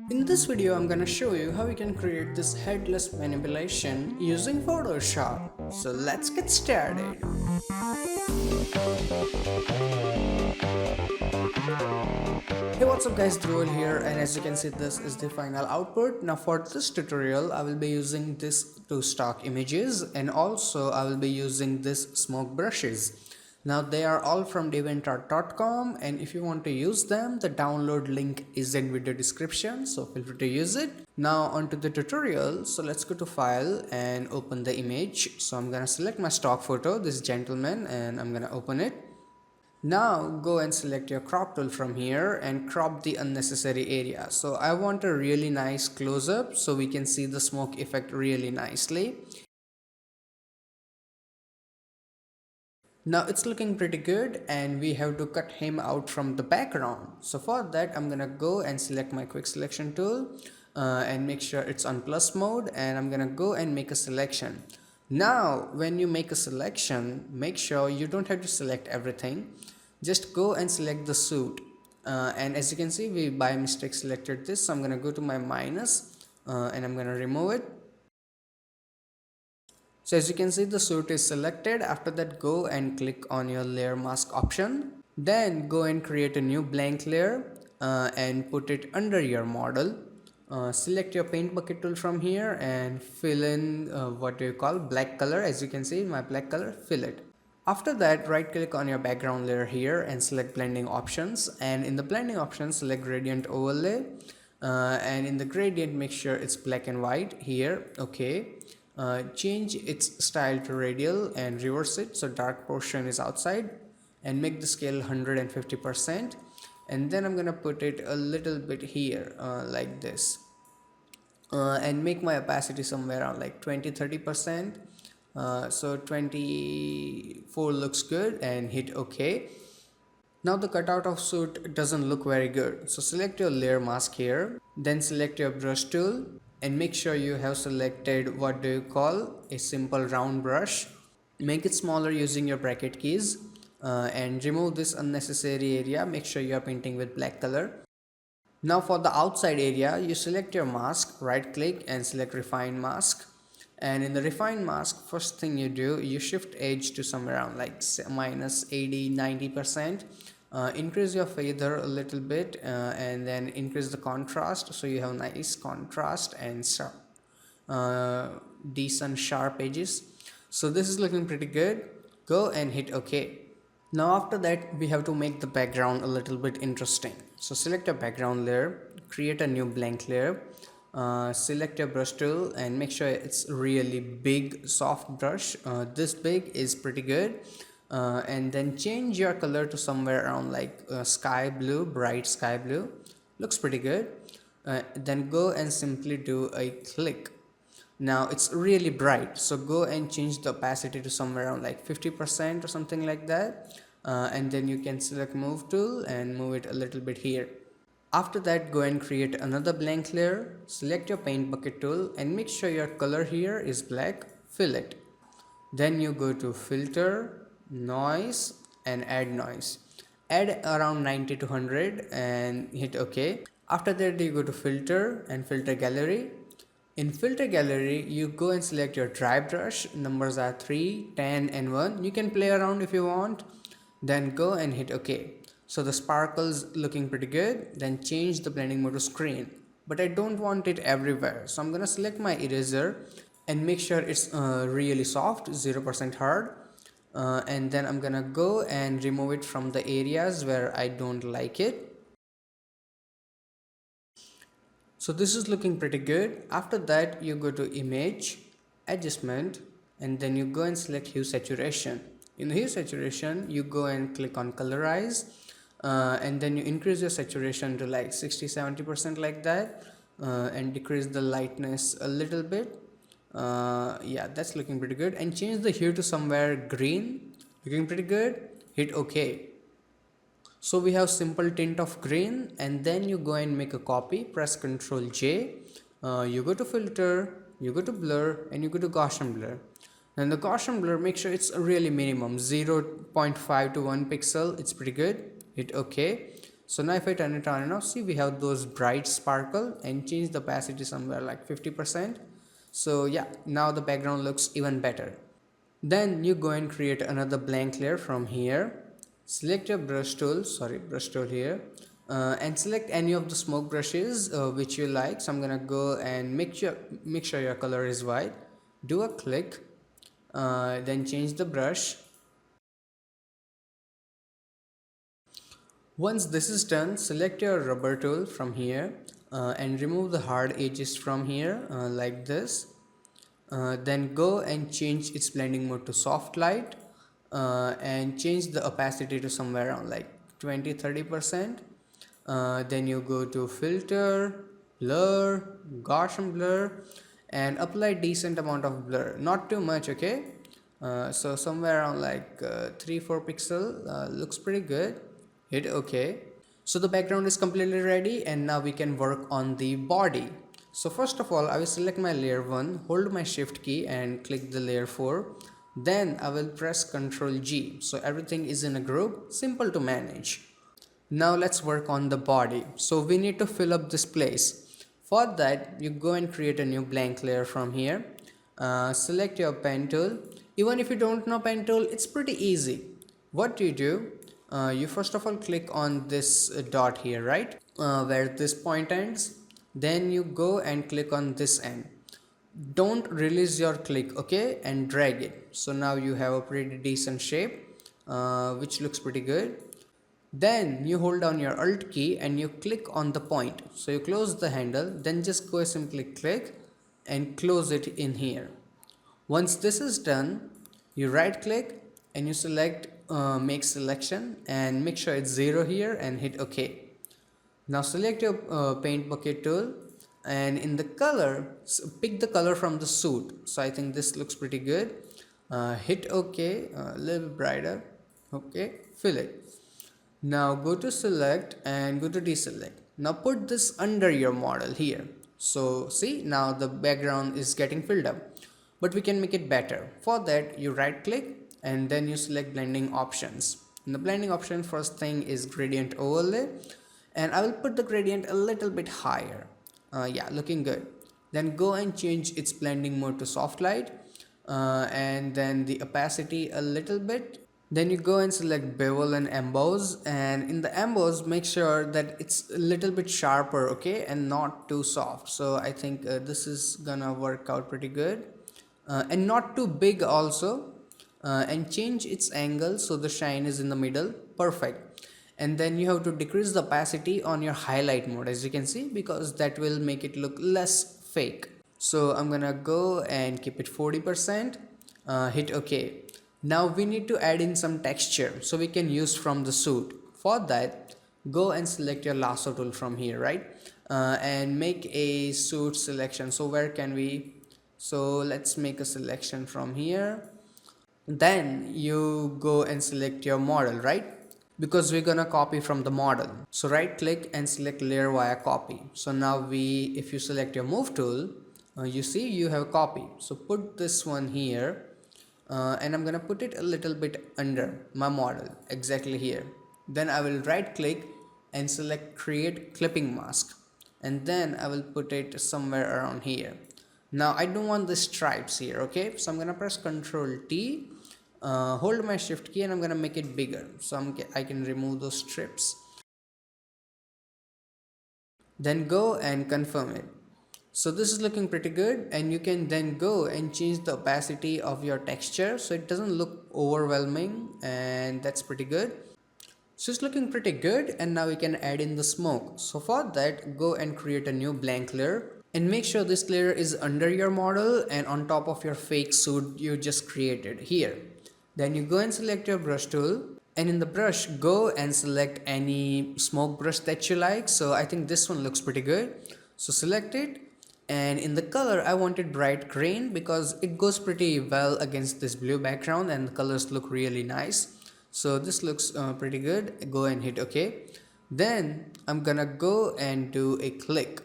In this video, I'm gonna show you how you can create this headless manipulation using Photoshop. So let's get started. Hey, what's up guys, Dhruval here, and as you can see, this is the final output. Now for this tutorial, I will be using this two stock images, and also I will be using this smoke brushes. Now they are all from devantart.com, and if you want to use them, the download link is in video description, so feel free to use it. Now onto the tutorial. So let's go to file and open the image. So I'm gonna select my stock photo, this gentleman, and I'm gonna open it. Now go and select your crop tool from here and crop the unnecessary area. So I want a really nice close-up so we can see the smoke effect really nicely. Now it's looking pretty good, and we have to cut him out from the background. So for that, I'm gonna go and select my quick selection tool and make sure it's on plus mode, and I'm gonna go and make a selection. Now when you make a selection, make sure you don't have to select everything. Just go and select the suit, and as you can see, we by mistake selected this, so I'm gonna go to my minus and I'm gonna remove it. So as you can see, the suit is selected. After that, go and click on your layer mask option. Then go and create a new blank layer and put it under your model. Select your paint bucket tool from here and fill in what do you call black color. As you can see, my black color, fill it. After that, right click on your background layer here and select blending options, and in the blending options select gradient overlay, and in the gradient make sure it's black and white here. Okay. Change its style to radial and reverse it so dark portion is outside, and make the scale 150%, and then I'm gonna put it a little bit here like this, and make my opacity somewhere around like 20-30%. So 24 looks good, and hit OK. Now the cutout of suit doesn't look very good, so select your layer mask here, then select your brush tool and make sure you have selected what do you call a simple round brush. Make it smaller using your bracket keys and remove this unnecessary area. Make sure you are painting with black color. Now for the outside area, you select your mask, right click and select refine mask, and in the refine mask, first thing you do, you shift edge to somewhere around like minus 80-90%. Increase your feather a little bit and then increase the contrast so you have nice contrast and decent sharp edges. So this is looking pretty good. Go and hit OK. Now after that, we have to make the background a little bit interesting. So select a background layer, create a new blank layer, select your brush tool and make sure it's really big soft brush. This big is pretty good. And then change your color to somewhere around like sky blue, bright sky blue. Looks pretty good. Then go and simply do a click. Now it's really bright, so go and change the opacity to somewhere around like 50% or something like that, and then you can select move tool and move it a little bit here. After that, go and create another blank layer, select your paint bucket tool and make sure your color here is black, fill it. Then you go to filter, noise and add noise. Add around 90 to 100 and hit OK. After that, you go to filter and filter gallery. In filter gallery, you go and select your dry brush. Numbers are 3, 10 and 1. You can play around if you want. Then go and hit OK. So the sparkles looking pretty good. Then change the blending mode to screen. But I don't want it everywhere. So I'm going to select my eraser and make sure it's really soft, 0% hard. And then I'm going to go and remove it from the areas where I don't like it. So this is looking pretty good. After that, you go to image, adjustment, and then you go and select hue saturation. In hue saturation, you go and click on colorize, and then you increase your saturation to like 60-70% like that, and decrease the lightness a little bit. Yeah, that's looking pretty good. And change the hue to somewhere green, looking pretty good. Hit OK. So we have simple tint of green, and then you go and make a copy, press Ctrl J, you go to filter, you go to blur and you go to Gaussian blur. Then the Gaussian blur, make sure it's really minimum 0.5 to 1 pixel. It's pretty good. Hit OK. So now if I turn it on and off, see we have those bright sparkle, and change the opacity somewhere like 50%. So yeah, now the background looks even better. Then you go and create another blank layer from here. Select your brush tool here, and select any of the smoke brushes which you like. So I'm gonna go and make sure your color is white. Do a click, then change the brush. Once this is done, select your rubber tool from here, and remove the hard edges from here like this. Then go and change its blending mode to soft light, and change the opacity to somewhere around like 20-30%. Then you go to filter, blur, Gaussian blur, and apply decent amount of blur, not too much, okay? So somewhere around like 3-4 pixel looks pretty good. Hit OK. So the background is completely ready, and now we can work on the body. So first of all, I will select my layer 1, hold my shift key and click the layer 4. Then I will press Ctrl G. So everything is in a group, simple to manage. Now let's work on the body. So we need to fill up this place. For that, you go and create a new blank layer from here. Select your pen tool. Even if you don't know pen tool, it's pretty easy. What you do, you first of all click on this dot here, right? Where this point ends. Then you go and click on this end. Don't release your click, okay, and drag it. So now you have a pretty decent shape, which looks pretty good. Then you hold down your alt key and you click on the point. So you close the handle, then just go simply click and close it in here. Once this is done, you right click and you select make selection and make sure it's 0 here and hit OK. Now select your paint bucket tool, and in the color, pick the color from the suit. So I think this looks pretty good. Hit OK, a little bit brighter. Okay, fill it. Now go to select and go to deselect. Now put this under your model here. So see, now the background is getting filled up, but we can make it better. For that, you right click and then you select blending options. In the blending option, first thing is gradient overlay, and I will put the gradient a little bit higher. Yeah, looking good. Then go and change its blending mode to soft light, and then the opacity a little bit. Then you go and select bevel and emboss, and in the emboss make sure that it's a little bit sharper, okay, and not too soft. So I think this is gonna work out pretty good, and not too big also, and change its angle so the shine is in the middle. Perfect. And then you have to decrease the opacity on your highlight mode, as you can see, because that will make it look less fake. So I'm gonna go and keep it 40%, hit OK. Now we need to add in some texture so we can use from the suit. For that, go and select your lasso tool from here, right? And make a suit selection. So where can we? So let's make a selection from here. Then you go and select your model, right? Because we're gonna copy from the model. So right click and select layer via copy. So now if you select your move tool, you see you have copy. So put this one here, and I'm gonna put it a little bit under my model, exactly here. Then I will right click and select create clipping mask, and then I will put it somewhere around here. Now I don't want the stripes here, okay? So I'm gonna press Ctrl T, hold my shift key, and I'm gonna make it bigger so I can remove those strips. Then go and confirm it. So this is looking pretty good, and you can then go and change the opacity of your texture so it doesn't look overwhelming, and that's pretty good. So it's looking pretty good, and now we can add in the smoke. So for that, go and create a new blank layer and make sure this layer is under your model and on top of your fake suit you just created here. Then you go and select your brush tool, and in the brush go and select any smoke brush that you like. So I think this one looks pretty good, so select it. And in the color, I wanted bright green because it goes pretty well against this blue background and the colors look really nice. So this looks pretty good. Go and hit OK. Then I'm gonna go and do a click.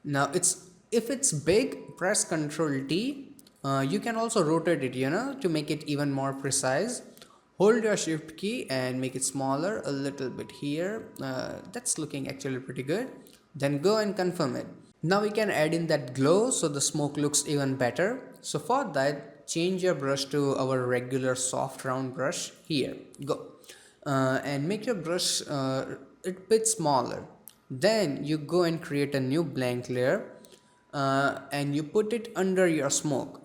Now if it's big, press Ctrl T. You can also rotate it, to make it even more precise. Hold your shift key and make it smaller a little bit here. That's looking actually pretty good. Then go and confirm it. Now we can add in that glow so the smoke looks even better. So for that, change your brush to our regular soft round brush here. Go. And make your brush a bit smaller. Then you go and create a new blank layer and you put it under your smoke.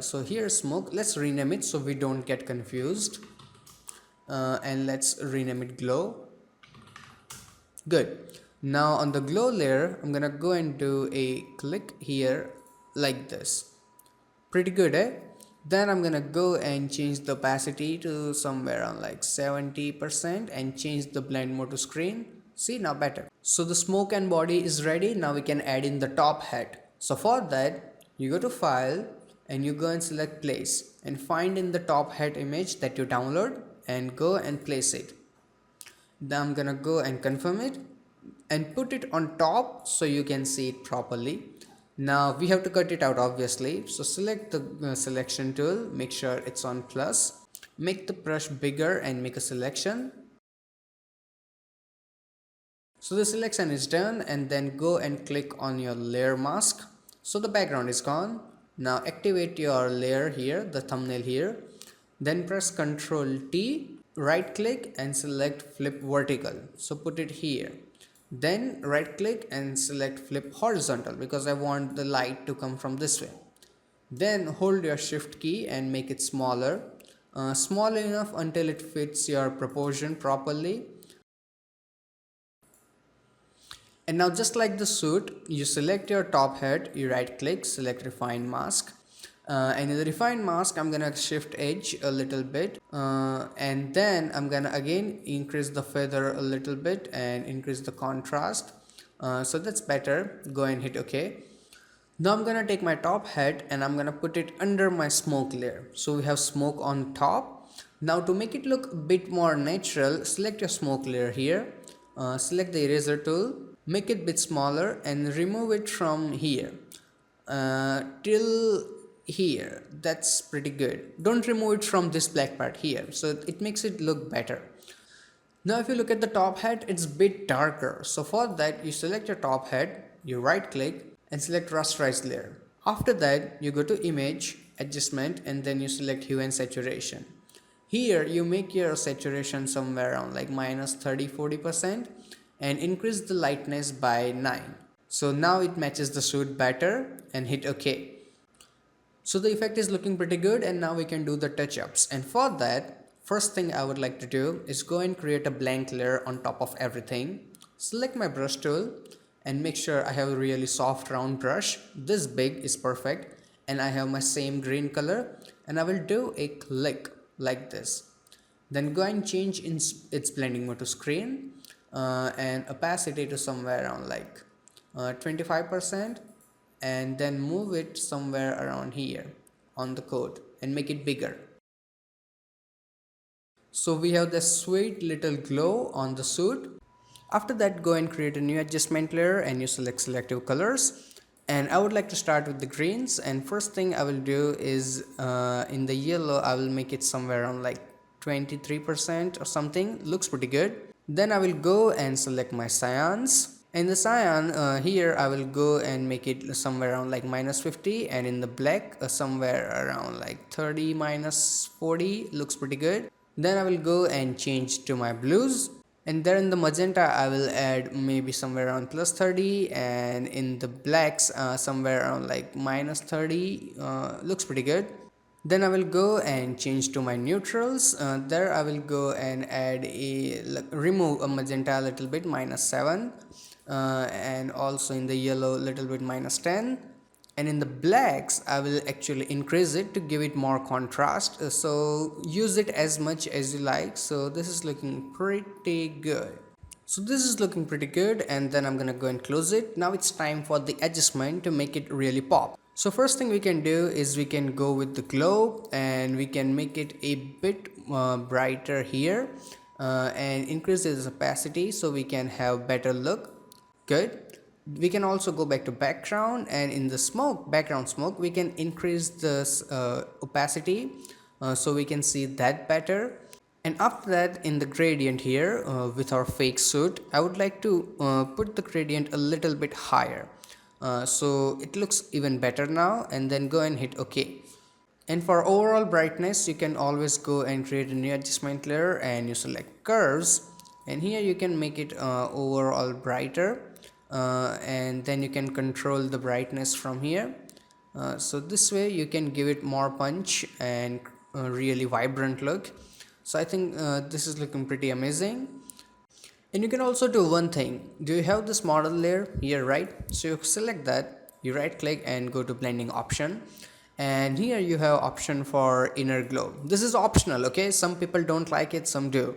So here's smoke. Let's rename it so we don't get confused. And let's rename it glow. Good. Now on the glow layer, I'm gonna go and do a click here like this. Pretty good, eh? Then I'm gonna go and change the opacity to somewhere around like 70% and change the blend mode to screen. See, now better. So the smoke and body is ready. Now we can add in the top hat. So for that, you go to file and you go and select place and find in the top hat image that you download and go and place it. Then I'm gonna go and confirm it and put it on top so you can see it properly. Now we have to cut it out obviously, so select the selection tool, make sure it's on plus, make the brush bigger and make a selection. So the selection is done, and then go and click on your layer mask. So the background is gone. Now activate your layer here, the thumbnail here, then press Ctrl T, right click and select flip vertical. So put it here. Then right click and select flip horizontal because I want the light to come from this way. Then hold your shift key and make it smaller, small enough until it fits your proportion properly. And now just like the suit, you select your top hat, you right click, select refine mask. And in the refine mask, I'm gonna shift edge a little bit, and then I'm gonna again increase the feather a little bit and increase the contrast. So that's better. Go and hit OK. Now I'm gonna take my top hat and I'm gonna put it under my smoke layer. So we have smoke on top. Now to make it look a bit more natural, select your smoke layer here, select the eraser tool, make it a bit smaller and remove it from here till here. That's pretty good. Don't remove it from this black part here, so it makes it look better. Now if you look at the top hat, it's a bit darker. So for that, you select your top hat, you right click and select rasterize layer. After that, you go to image, adjustment, and then you select hue and saturation. Here you make your saturation somewhere around like -30-40% and increase the lightness by 9. So now it matches the suit better, and hit OK. So the effect is looking pretty good, and now we can do the touch-ups. And for that, first thing I would like to do is go and create a blank layer on top of everything. Select my brush tool and make sure I have a really soft round brush. This big is perfect, and I have my same green color, and I will do a click like this. Then go and change its blending mode to screen and opacity to somewhere around like 25%, and then move it somewhere around here on the code and make it bigger. So we have this sweet little glow on the suit. After that, go and create a new adjustment layer and you select selective colors. And I would like to start with the greens, and first thing I will do is in the yellow I will make it somewhere around like 23% or something. Looks pretty good. Then I will go and select my cyans. In the cyan, here I will go and make it somewhere around like -50, and in the black somewhere around like 30 -40. Looks pretty good. Then I will go and change to my blues, and there in the magenta I will add maybe somewhere around +30, and in the blacks somewhere around like -30. Looks pretty good. Then I will go and change to my neutrals. There I will go and add remove a magenta a little bit, -7, and also in the yellow little bit -10, and in the blacks I will actually increase it to give it more contrast. So use it as much as you like. So this is looking pretty good. So this is looking pretty good, and then I'm gonna go and close it. Now it's time for the adjustment to make it really pop. So first thing we can do is we can go with the glow, and we can make it a bit brighter here and increase its opacity so we can have better look. Good. We can also go back to background, and in the smoke, background smoke, we can increase this opacity so we can see that better. And after that, in the gradient here with our fake suit, I would like to put the gradient a little bit higher, so it looks even better now, and then go and hit OK. And for overall brightness, you can always go and create a new adjustment layer, and you select curves, and here you can make it overall brighter, and then you can control the brightness from here. So this way you can give it more punch and really vibrant look. So I think this is looking pretty amazing. And you can also do one thing. Do you have this model layer here, right? So you select that, you right click and go to blending option, and here you have option for inner glow. This is optional, okay? Some people don't like it, some do.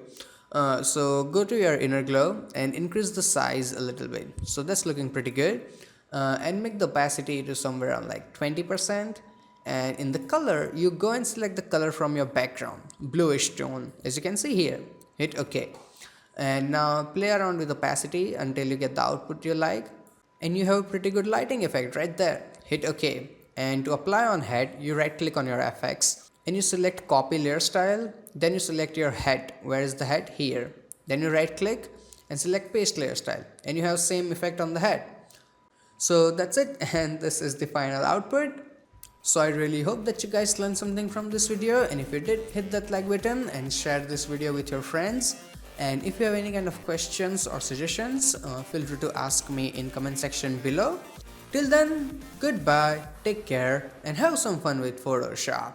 So go to your inner glow and increase the size a little bit. So that's looking pretty good. And make the opacity to somewhere around like 20%. And in the color, you go and select the color from your background, bluish tone, as you can see here. Hit OK. And now play around with opacity until you get the output you like, and you have a pretty good lighting effect right there. Hit OK. And to apply on head, you right click on your FX and you select copy layer style. Then you select your head. Where is the head? Here. Then you right click and select paste layer style, and you have same effect on the head. So that's it, and this is the final output. So I really hope that you guys learned something from this video, and if you did, hit that like button and share this video with your friends. And if you have any kind of questions or suggestions, feel free to ask me in comment section below. Till then, goodbye, take care, and have some fun with Photoshop.